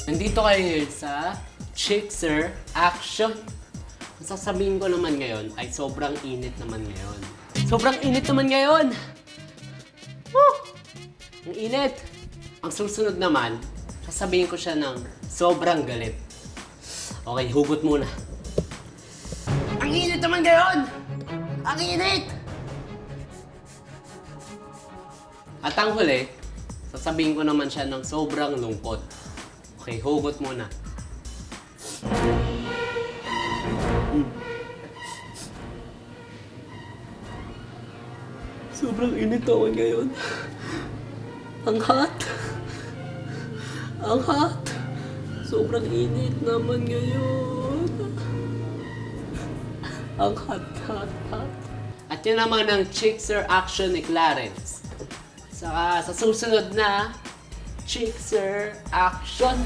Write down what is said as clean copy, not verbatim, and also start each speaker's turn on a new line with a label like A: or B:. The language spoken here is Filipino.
A: Nandito kayo ngayon sa Chickser Action. Ang sasabihin ko naman ngayon ay sobrang init naman ngayon. Sobrang init naman ngayon! Woo! Ang init! Ang susunod naman, sasabihin ko siya ng sobrang galit. Okay, hugot muna. Ang init naman ngayon! Ang init! At ang huli, sasabihin ko naman siya ng sobrang lungkot. Okay, hugot muna. Sobrang init naman ngayon. Ang hot. Ang hot. Sobrang init naman ngayon. Ang hot, hot, hot. At yun naman ang Chickser Action ni Clarence. Sa susunod na Chickser Action.